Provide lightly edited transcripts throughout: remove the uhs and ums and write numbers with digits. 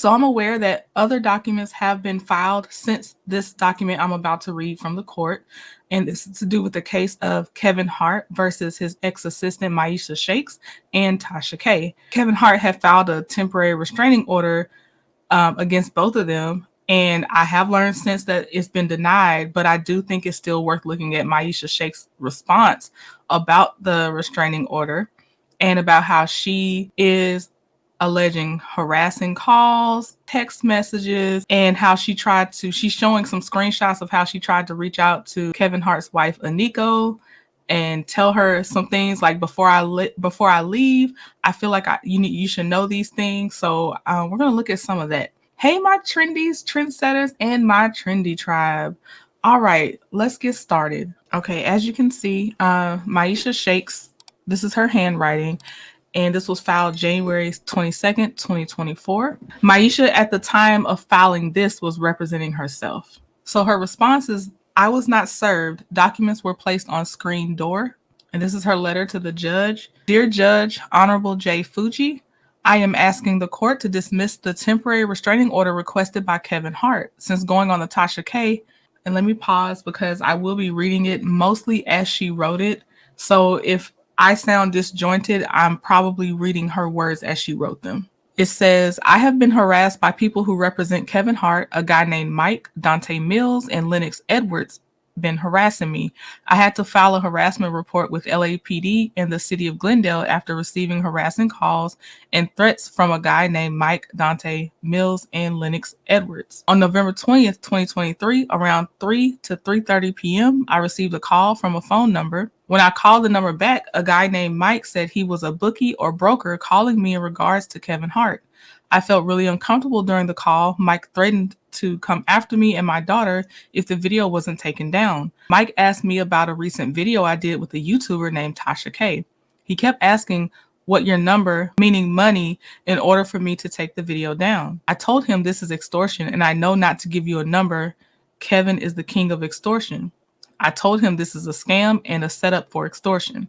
So I'm aware that other documents have been filed since this document I'm about to read from the court. And this is to do with the case of Kevin Hart versus his ex-assistant Miesha Shakes and Tasha K. Kevin Hart had filed a temporary restraining order against both of them. And I have learned since that it's been denied, but I do think it's still worth looking at Miesha Shakes' response about the restraining order and about how she is alleging harassing calls, text messages, and how she's showing some screenshots of how she tried to reach out to Kevin Hart's wife, Aniko, and tell her some things like before I leave, I feel like you should know these things. So we're gonna look at some of that. Hey, my trendies, trendsetters, and my trendy tribe. All right, let's get started. Okay, as you can see, Miesha Shakes. This is her handwriting, and this was filed January 22nd, 2024. Miesha, at the time of filing this, was representing herself. So her response is, I was not served. Documents were placed on screen door. And this is her letter to the judge. Dear Judge, Honorable J. Fuji, I am asking the court to dismiss the temporary restraining order requested by Kevin Hart since going on the Tasha K. And let me pause because I will be reading it mostly as she wrote it. So if I sound disjointed, I'm probably reading her words as she wrote them. It says, I have been harassed by people who represent Kevin Hart, a guy named Mike, Dante Mills, and Lennox Edwards been harassing me. I had to file a harassment report with LAPD and the city of Glendale after receiving harassing calls and threats from a guy named Mike, Dante Mills, and Lennox Edwards. On November 20th, 2023, around 3 to 3:30 p.m., I received a call from a phone number. When I called the number back, a guy named Mike said he was a bookie or broker calling me in regards to Kevin Hart. I felt really uncomfortable during the call. Mike threatened to come after me and my daughter if the video wasn't taken down. Mike asked me about a recent video I did with a YouTuber named Tasha K. He kept asking what your number, meaning money, in order for me to take the video down. I told him this is extortion and I know not to give you a number. Kevin is the king of extortion. I told him this is a scam and a setup for extortion.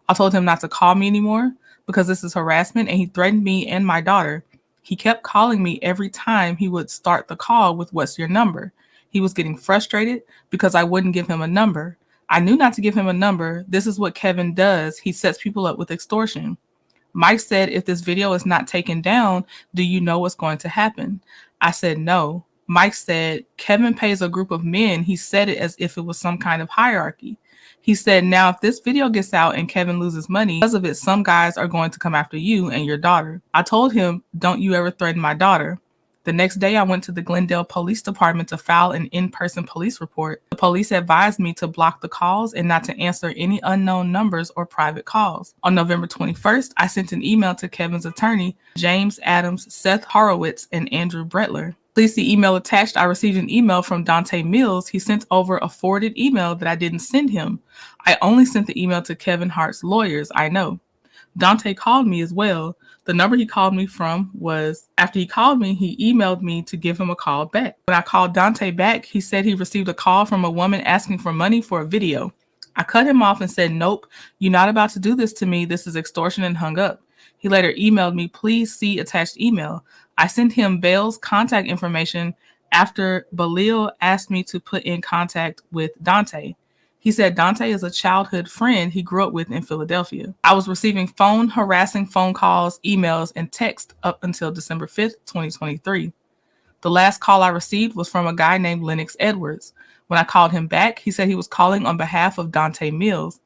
I told him not to call me anymore because this is harassment and he threatened me and my daughter. He kept calling me every time he would start the call with what's your number. He was getting frustrated because I wouldn't give him a number. I knew not to give him a number. This is what Kevin does. He sets people up with extortion. Mike said, if this video is not taken down, do you know what's going to happen? I said, no. Mike said, Kevin pays a group of men. He said it as if it was some kind of hierarchy. He said, now, if this video gets out and Kevin loses money, because of it, some guys are going to come after you and your daughter. I told him, don't you ever threaten my daughter. The next day, I went to the Glendale Police Department to file an in-person police report. The police advised me to block the calls and not to answer any unknown numbers or private calls. On November 21st, I sent an email to Kevin's attorney, James Adams, Seth Horowitz, and Andrew Bretler. Please see email attached. I received an email from Dante Mills. He sent over a forwarded email that I didn't send him. I only sent the email to Kevin Hart's lawyers, I know. Dante called me as well. The number he called me from was, after he called me, he emailed me to give him a call back. When I called Dante back, he said he received a call from a woman asking for money for a video. I cut him off and said, nope, you're not about to do this to me. This is extortion, and hung up. He later emailed me, please see attached email. I sent him Bale's contact information after Balil asked me to put in contact with Dante. He said Dante is a childhood friend he grew up with in Philadelphia. I was receiving harassing phone calls, emails, and text up until December 5th, 2023. The last call I received was from a guy named Lennox Edwards. When I called him back, he said he was calling on behalf of Dante Mills.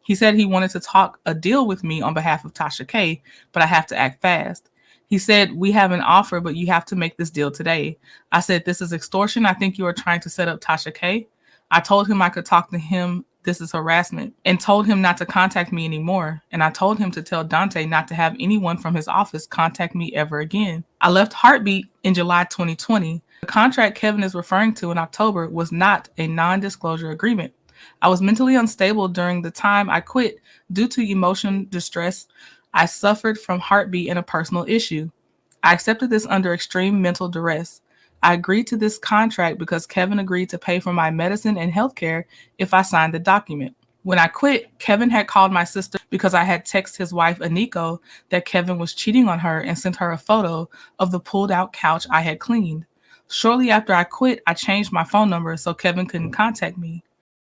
He said he wanted to talk a deal with me on behalf of Tasha K, but I have to act fast. He said, we have an offer, but you have to make this deal today. I said, this is extortion. I think you are trying to set up Tasha K. I told him I could talk to him. This is harassment, and told him not to contact me anymore. And I told him to tell Dante not to have anyone from his office contact me ever again. I left Heartbeat in July 2020. The contract Kevin is referring to in October was not a non-disclosure agreement. I was mentally unstable during the time I quit due to emotional distress I suffered from Heartbeat and a personal issue. I accepted this under extreme mental duress. I agreed to this contract because Kevin agreed to pay for my medicine and healthcare if I signed the document. When I quit, Kevin had called my sister because I had texted his wife, Aniko, that Kevin was cheating on her and sent her a photo of the pulled out couch I had cleaned. Shortly after I quit, I changed my phone number so Kevin couldn't contact me.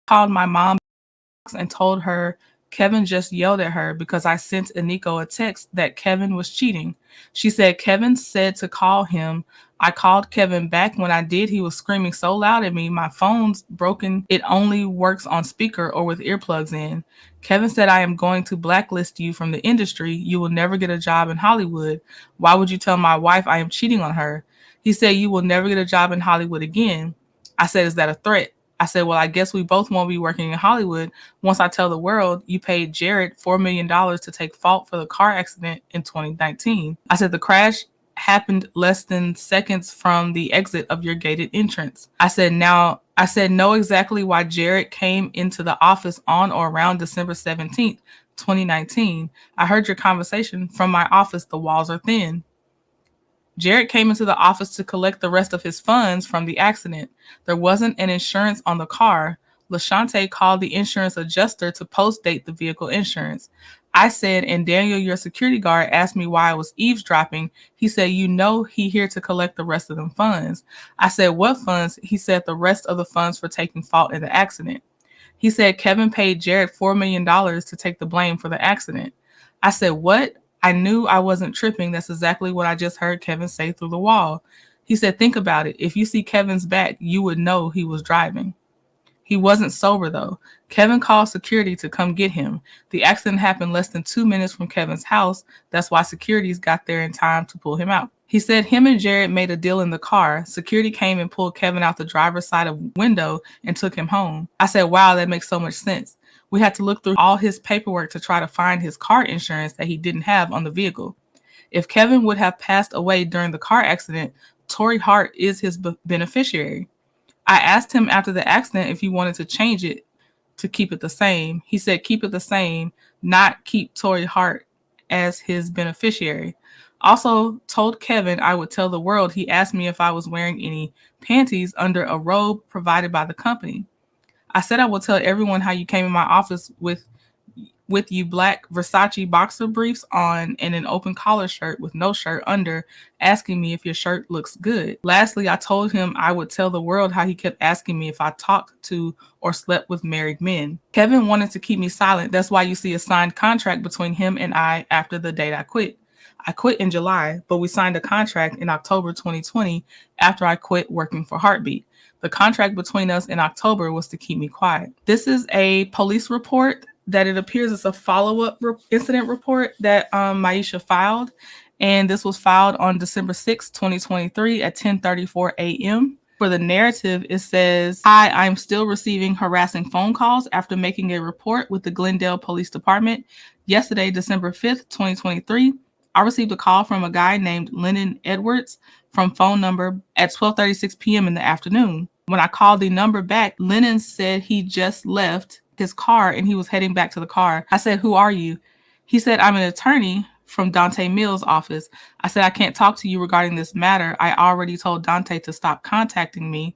I called my mom and told her Kevin just yelled at her because I sent Aniko a text that Kevin was cheating. She said Kevin said to call him. I called Kevin back. When I did, he was screaming so loud at me. My phone's broken. It only works on speaker or with earplugs in. Kevin said, I am going to blacklist you from the industry. You will never get a job in Hollywood. Why would you tell my wife I am cheating on her? He said, you will never get a job in Hollywood again. I said, is that a threat? I said, well, I guess we both won't be working in Hollywood once I tell the world you paid Jared $4 million to take fault for the car accident in 2019. I said, the crash happened less than seconds from the exit of your gated entrance. I said, know exactly why Jared came into the office on or around December 17th, 2019. I heard your conversation from my office. The walls are thin. Jared came into the office to collect the rest of his funds from the accident. There wasn't an insurance on the car. LaShante called the insurance adjuster to post-date the vehicle insurance. I said, and Daniel, your security guard, asked me why I was eavesdropping. He said, you know he here to collect the rest of them funds. I said, what funds? He said, the rest of the funds for taking fault in the accident. He said Kevin paid Jared $4 million to take the blame for the accident. I said, what? I knew I wasn't tripping. That's exactly what I just heard Kevin say through the wall. He said, think about it. If you see Kevin's back, you would know he was driving. He wasn't sober, though. Kevin called security to come get him. The accident happened less than 2 minutes from Kevin's house. That's why securities got there in time to pull him out. He said him and Jared made a deal in the car. Security came and pulled Kevin out the driver's side of window and took him home. I said, wow, that makes so much sense. We had to look through all his paperwork to try to find his car insurance that he didn't have on the vehicle. If Kevin would have passed away during the car accident, Tory Hart is his beneficiary. I asked him after the accident if he wanted to change it to keep it the same. He said keep it the same, not keep Tory Hart as his beneficiary. Also told Kevin I would tell the world. He asked me if I was wearing any panties under a robe provided by the company. I said I would tell everyone how you came in my office with you black Versace boxer briefs on and an open collar shirt with no shirt under, asking me if your shirt looks good. Lastly, I told him I would tell the world how he kept asking me if I talked to or slept with married men. Kevin wanted to keep me silent. That's why you see a signed contract between him and I after the date I quit. I quit in July, but we signed a contract in October 2020 after I quit working for Heartbeat. The contract between us in October was to keep me quiet. This is a police report that it appears is a follow-up incident report that Miesha filed. And this was filed on December 6, 2023 at 10:34 a.m. For the narrative, it says, hi, I'm still receiving harassing phone calls after making a report with the Glendale Police Department. Yesterday, December 5th, 2023, I received a call from a guy named Lennon Edwards from phone number at 12:36 p.m. in the afternoon. When I called the number back, Lennon said he just left his car and he was heading back to the car. I said, who are you? He said, I'm an attorney from Dante Mills' office. I said, I can't talk to you regarding this matter. I already told Dante to stop contacting me.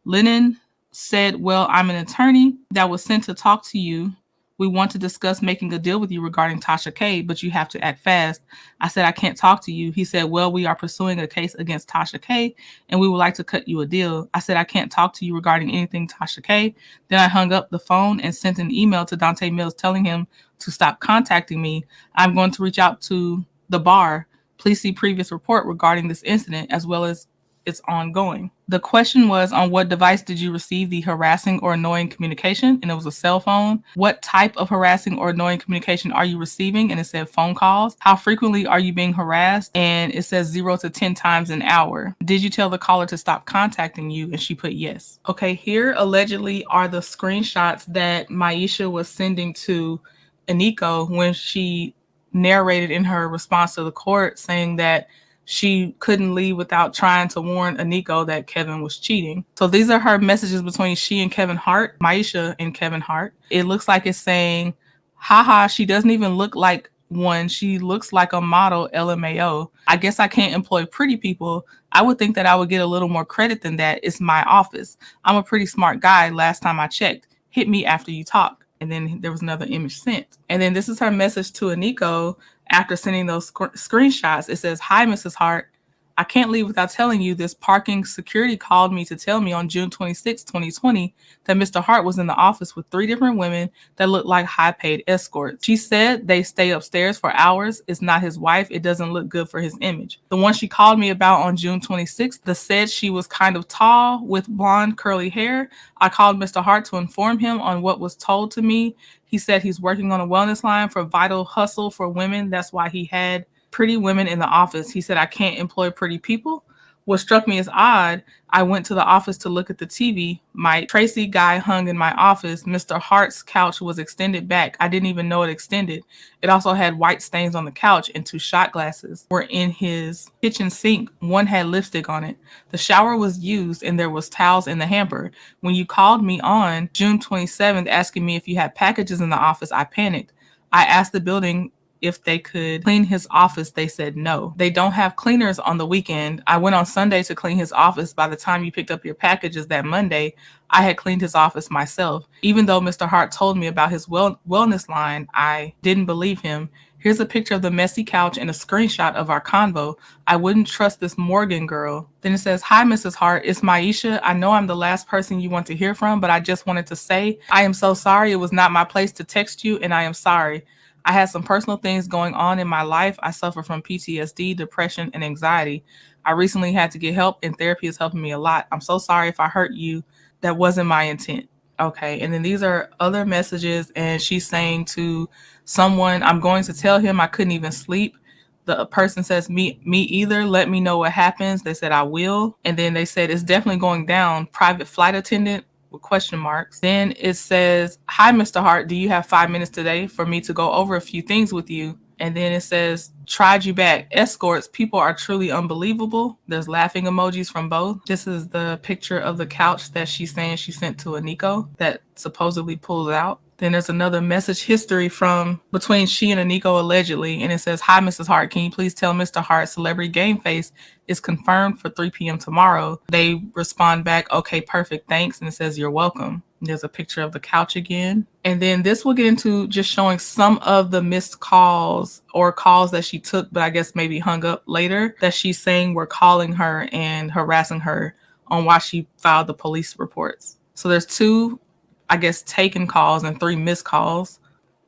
Lennon said, well, I'm an attorney that was sent to talk to you. We want to discuss making a deal with you regarding Tasha K, but you have to act fast. I said, I can't talk to you. He said, well, we are pursuing a case against Tasha K, and we would like to cut you a deal. I said, I can't talk to you regarding anything Tasha K. Then I hung up the phone and sent an email to Dante Mills telling him to stop contacting me. I'm going to reach out to the bar. Please see previous report regarding this incident as well as it's ongoing. The question was, on what device did you receive the harassing or annoying communication? And it was a cell phone. What type of harassing or annoying communication are you receiving? And it said phone calls. How frequently are you being harassed? And it says 0 to 10 times an hour. Did you tell the caller to stop contacting you? And she put yes. Okay, here allegedly are the screenshots that Miesha was sending to Aniko when she narrated in her response to the court saying that she couldn't leave without trying to warn Aniko that Kevin was cheating. So these are her messages between she and Kevin Hart, Miesha and Kevin Hart. It looks like it's saying, haha, she doesn't even look like one. She looks like a model, LMAO. I guess I can't employ pretty people. I would think that I would get a little more credit than that. It's my office. I'm a pretty smart guy last time I checked. Hit me after you talk. And then there was another image sent. And then this is her message to Aniko after sending those screenshots. It says, "Hi, Mrs. Hart. I can't leave without telling you this parking security called me to tell me on June 26, 2020, that Mr. Hart was in the office with 3 different women that looked like high-paid escorts. She said they stay upstairs for hours. It's not his wife. It doesn't look good for his image. The one she called me about on June 26th, the said she was kind of tall with blonde curly hair. I called Mr. Hart to inform him on what was told to me. He said he's working on a wellness line for Vital Hustle for women. That's why he had pretty women in the office. He said I can't employ pretty people. What struck me as odd, I went to the office to look at the TV. My Tracy guy hung in my office. Mr. Hart's couch was extended back. I didn't even know it extended. It also had white stains on the couch, and 2 shot glasses were in his kitchen sink. One had lipstick on it. The shower was used, and there was towels in the hamper. When you called me on June 27th asking me if you had packages in the office, I panicked. I asked the building if they could clean his office. They said no. They don't have cleaners on the weekend. I went on Sunday to clean his office. By the time you picked up your packages that Monday, I had cleaned his office myself. Even though Mr. Hart told me about his wellness line, I didn't believe him. Here's a picture of the messy couch and a screenshot of our convo. I wouldn't trust this Morgan girl." Then it says, "Hi, Mrs. Hart. It's Miesha. I know I'm the last person you want to hear from, but I just wanted to say I am so sorry. It was not my place to text you, and I am sorry. I had some personal things going on in my life. I suffer from PTSD, depression, and anxiety. I recently had to get help, and therapy is helping me a lot. I'm so sorry if I hurt you. That wasn't my intent." Okay, and then these are other messages, and she's saying to someone, "I'm going to tell him I couldn't even sleep." The person says, me either. Let me know what happens." They said, "I will." And then they said, "It's definitely going down. Private flight attendant," with question marks. Then it says, "Hi, Mr. Hart. Do you have 5 minutes today for me to go over a few things with you?" And then it says, "Tried you back. Escorts. People are truly unbelievable." There's laughing emojis from both. This is the picture of the couch that she's saying she sent to Aniko that supposedly pulls out. Then there's another message history from between she and Aniko allegedly, and it says, "Hi, Mrs. Hart. Can you please tell Mr. Hart Celebrity Game Face is confirmed for 3 p.m. tomorrow?" They respond back, "Okay, perfect, thanks." And it says, "You're welcome." There's a picture of the couch again. And then this will get into just showing some of the missed calls or calls that she took, but I guess maybe hung up later, that she's saying were calling her and harassing her on why she filed the police reports. So there's 2, I guess, taken calls and 3 missed calls.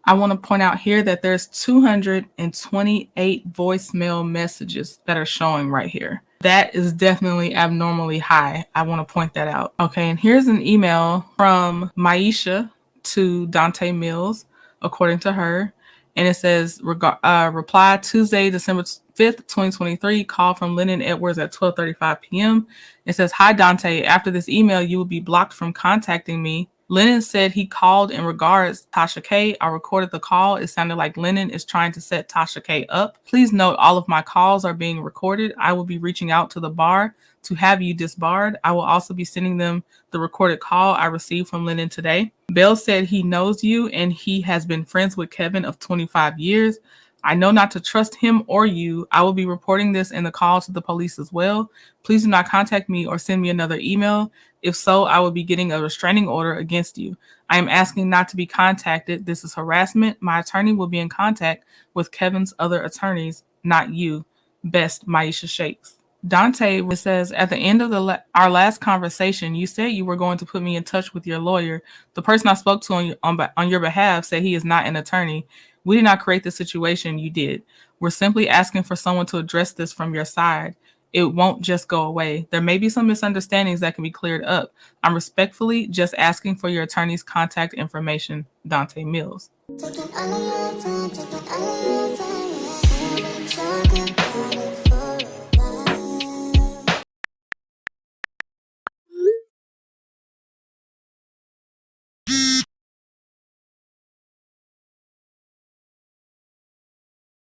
I want to point out here that there's 228 voicemail messages that are showing right here. That is definitely abnormally high. I want to point that out. Okay, and here's an email from Miesha to Dante Mills, according to her. And it says, reply Tuesday, December 5th, 2023, call from Lennon Edwards at 12:35 p.m. It says, "Hi, Dante. After this email, you will be blocked from contacting me. Lennon said he called in regards Tasha K. I recorded the call. It sounded like Lennon is trying to set Tasha K up. Please note all of my calls are being recorded. I will be reaching out to the bar to have you disbarred. I will also be sending them the recorded call I received from Lennon today. Bell said he knows you and he has been friends with Kevin of 25 years. I know not to trust him or you. I will be reporting this in the call to the police as well. Please do not contact me or send me another email. If so, I will be getting a restraining order against you. I am asking not to be contacted. This is harassment. My attorney will be in contact with Kevin's other attorneys, not you. Best, Miesha Shakes." Dante says, "At the end of our last conversation, you said you were going to put me in touch with your lawyer. The person I spoke to on your behalf said he is not an attorney. We did not create the situation, you did. We're simply asking for someone to address this from your side. It won't just go away. There may be some misunderstandings that can be cleared up. I'm respectfully just asking for your attorney's contact information, Dante Mills." Taking all of your time, taking all of your time.